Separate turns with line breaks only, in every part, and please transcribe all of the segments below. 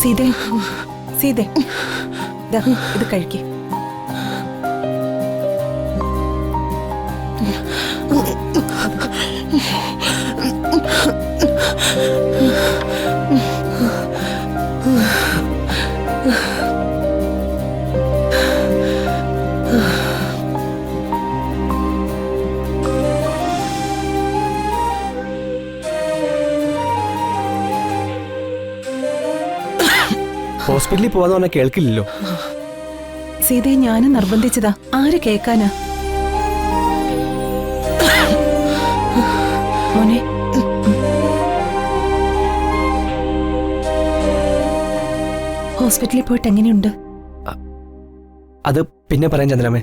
സീതേ, സീതേ, ഇത് കഴിക്കേ.
ഹോസ്പിറ്റലിൽ പോവാന്ന് പറഞ്ഞാൽ കേൾക്കില്ലല്ലോ.
സീതയെ ഞാനും നിർബന്ധിച്ചതാ, ആര് കേക്കാനാ? മോനെ, ഹോസ്പിറ്റലിൽ പോയിട്ട് എങ്ങനെയുണ്ട്?
അത് പിന്നെ പറയാം ചന്ദ്രമ്മേ.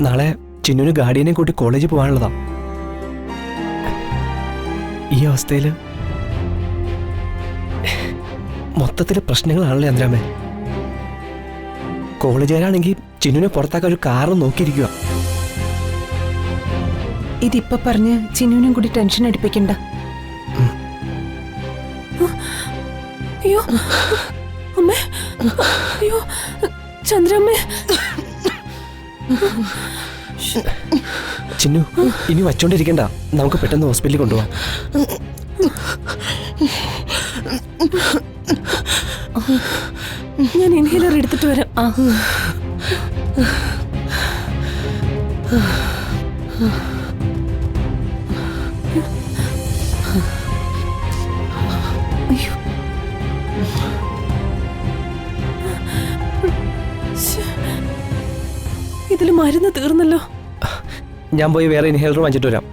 നാളെ ചിന്നുവിന് ഗാർഡിയനെ കൂട്ടി കോളേജിൽ പോകാനുള്ളതാ. ഈ അവസ്ഥയില് മൊത്തത്തില് പ്രശ്നങ്ങളാണല്ലേ ചന്ദ്രമ്മേ. കോളേജുകാരാണെങ്കിൽ ചിന്നുവിനെ പുറത്താക്കാൻ ഒരു കാറും നോക്കിയിരിക്കുക.
ഇതിപ്പോ പറഞ്ഞ് ചിന്നുവിനും കൂടി ടെൻഷൻ അടിപ്പിക്കണ്ട.
അയ്യോ അമ്മേ, അയ്യോ ചന്ദ്രമ്മേ.
ചിന്നു, ഇനി വച്ചോണ്ടിരിക്കണ്ട, നമുക്ക് പെട്ടെന്ന് ഹോസ്പിറ്റലിൽ കൊണ്ടുപോവാം.
ഞാൻ ഇൻഹേലർ എടുത്തിട്ട് വരാം.
അയ്യോ,
ഇതില് മരുന്ന് തീർന്നല്ലോ.
ഞാൻ പോയി വേറെ ഇൻഹേലർ വാങ്ങിച്ചിട്ട് വരാം.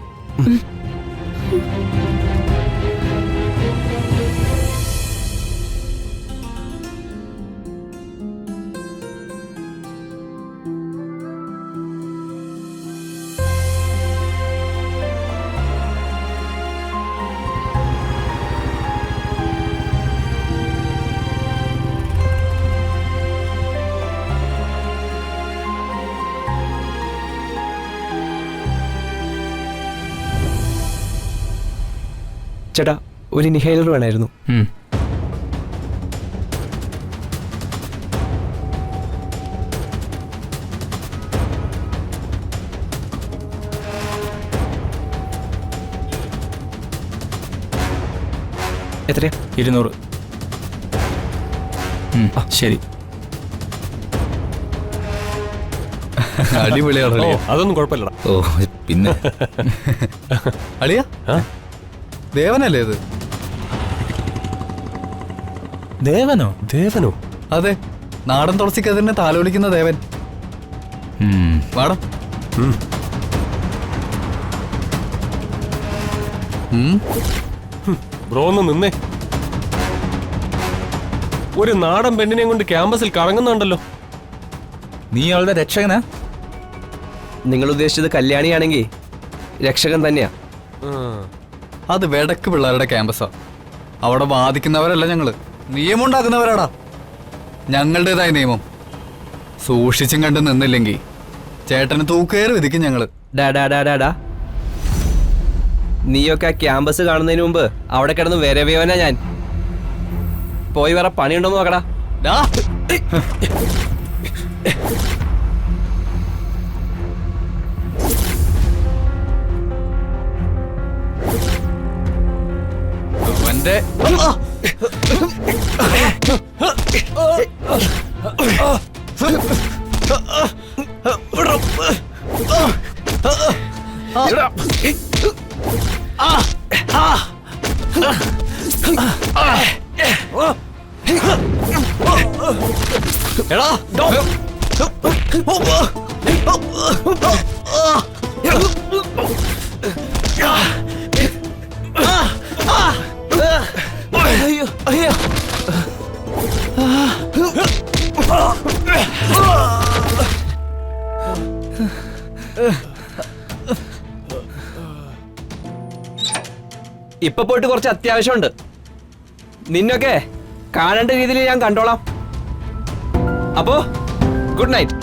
ചേട്ടാ, ഒരു ഇൻഹേലർ വേണമായിരുന്നു. എത്രയാ?
200. ശരി.
അടിപൊളിയാണ്.
അതൊന്നും കുഴപ്പമില്ലടാ.
ഓ പിന്നെ അളിയ ദേവനല്ലേ ഇത്?
ദേവനോ? ദേവനോ?
അതെ, നാടൻ തുളസിക്കതിനെ താലോലിക്കുന്ന ദേവൻ. വാടാ.
ബ്രോ ഒന്ന് നിന്നേ. ഒരു നാടൻ പെണ്ണിനെ കൊണ്ട് ക്യാമ്പസിൽ കറങ്ങുന്നുണ്ടല്ലോ.
നീ അവളുടെ രക്ഷകനാ?
നിങ്ങൾ ഉദ്ദേശിച്ചത് കല്യാണിയാണെങ്കിൽ രക്ഷകൻ തന്നെയാ.
അത് വെടക്ക് പിള്ളേരുടെ ക്യാമ്പസാ. അവിടെ ബാധിക്കുന്നവരല്ല ഞങ്ങള്, നിയമം ഉണ്ടാക്കുന്നവരാടാ. ഞങ്ങളുടേതായ നിയമം സൂക്ഷിച്ചും കണ്ട് നിന്നില്ലെങ്കിൽ ചേട്ടന് തൂക്കേറി വിധിക്കും ഞങ്ങള്.
ഡാ, നീയൊക്കെ ആ ക്യാമ്പസ് കാണുന്നതിന് മുമ്പ് അവിടെ കിടന്ന് വരവേവനാ ഞാൻ. പോയി വേറെ പണിയുണ്ടോന്ന് നോക്കടാ.
അവന്റെ
അയ്യോ ഇപ്പൊ പോയിട്ട് കുറച്ച് അത്യാവശ്യമുണ്ട്. നിന്നൊക്കെ കാണേണ്ട രീതിയിൽ ഞാൻ കണ്ടോളാം. അപ്പോ ഗുഡ് നൈറ്റ്.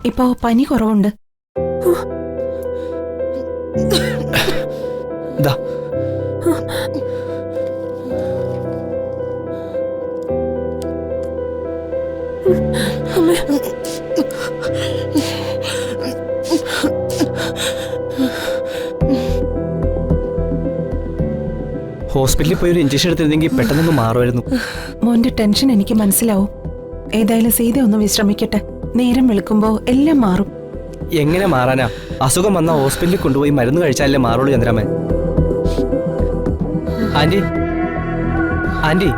ഇപ്പോ പനി കുറവുണ്ട്.
ദാ
അമ്മേ,
ഹോസ്പിറ്റലിൽ പോയി ഒരു ഇഞ്ചക്ഷൻ എടുത്തിരുന്നെങ്കിൽ പെട്ടെന്ന് മാറുമായിരുന്നു.
മോന്റെ ടെൻഷൻ എനിക്ക് മനസ്സിലാവും. ഏതായാലും സീത ഒന്ന് വിശ്രമിക്കട്ടെ. നേരം വെളുക്കുമ്പോ എല്ലാം മാറും.
എങ്ങനെ മാറാനാ? അസുഖം വന്ന ഹോസ്പിറ്റലിൽ കൊണ്ടുപോയി മരുന്ന് കഴിച്ചാലേ മാറുള്ളൂ ചന്ദ്രാമേ. ആന്റി ആന്റി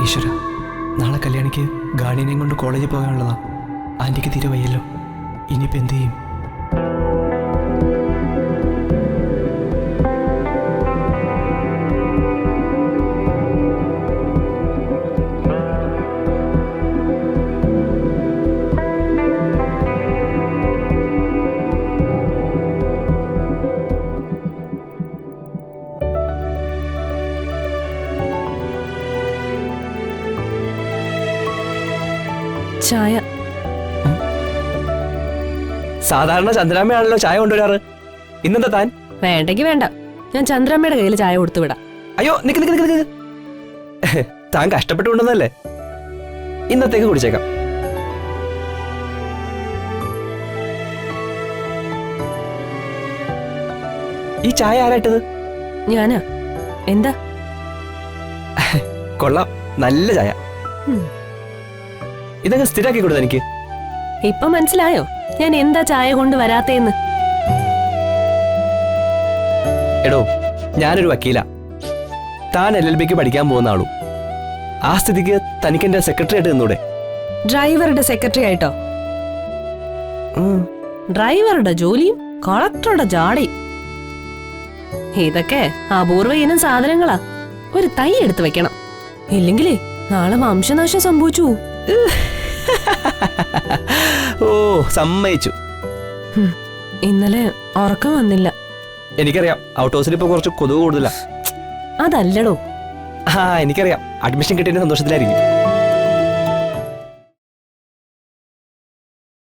ഈശ്വര, നാളെ കല്യാണിക്ക് ഗാർഡിയനെയും കൊണ്ട് കോളേജിൽ പോകാനുള്ളതാ. ആന്റിക്ക് തീരെ വയ്യല്ലോ. ഇനിയിപ്പോ എന്ത് ചെയ്യും?
ചായ.
സാധാരണ ചന്ദ്രാമ്മയാണല്ലോ ചായ കൊണ്ടുവരാറ്. ഇന്നെന്താ താൻ?
വേണ്ടെങ്കി വേണ്ട, ഞാൻ ചന്ദ്രമ്മയുടെ കയ്യിൽ ചായ കൊടുത്തു വിടാം.
അയ്യോ, നിക്ക് നിക്ക് നിക്ക് നിക്ക്. താൻ കഷ്ടപ്പെട്ട് കൊണ്ടുവന്നല്ലേ, ഇന്നത്തേക്ക് കുടിച്ചേക്കാം. ഈ ചായ ആരായിട്ടത്?
ഞാനാ. എന്താ?
കൊള്ളാം, നല്ല ചായ.
ഉം.
ഇതൊക്കെ സ്ഥിരാക്കി കൊടുത്ത എനിക്ക്.
ഇപ്പൊ മനസ്സിലായോ ഞാൻ എന്താ ചായ കൊണ്ട് വരാത്തേന്ന്?
എടോ, ഞാനൊരു വക്കീല. താൻ LLBക്ക് പഠിക്കാൻ പോകുന്ന ആളൂ. ആ സ്ഥിതിക്ക് തനിക്ക് എന്റെ സെക്രട്ടറി ആയിട്ട് നിന്നൂടെ?
ഡ്രൈവറുടെ സെക്രട്ടറി ആയിട്ടോ? ഡ്രൈവറുടെ ജോലിയും കളക്ടറുടെ ജാടയും ഇതൊക്കെ അപൂർവ ഇനം സാധനങ്ങളാ. ഒരു തൈ എടുത്തു വെക്കണം, ഇല്ലെങ്കിലേ നാളെ വംശനാശം സംഭവിച്ചു.
ഓ, സമ്മതിച്ചു.
ഇന്നലെ ഉറക്കം വന്നില്ല.
എനിക്കറിയാം, ഔട്ട് ഹൗസിൽ ഇപ്പൊ കുറച്ച് കൊതുക് കൂടുതലാ.
അതല്ലടോ.
ആ, എനിക്കറിയാം. അഡ്മിഷൻ കിട്ടിയതിന്റെ സന്തോഷത്തിലായിരിക്കും.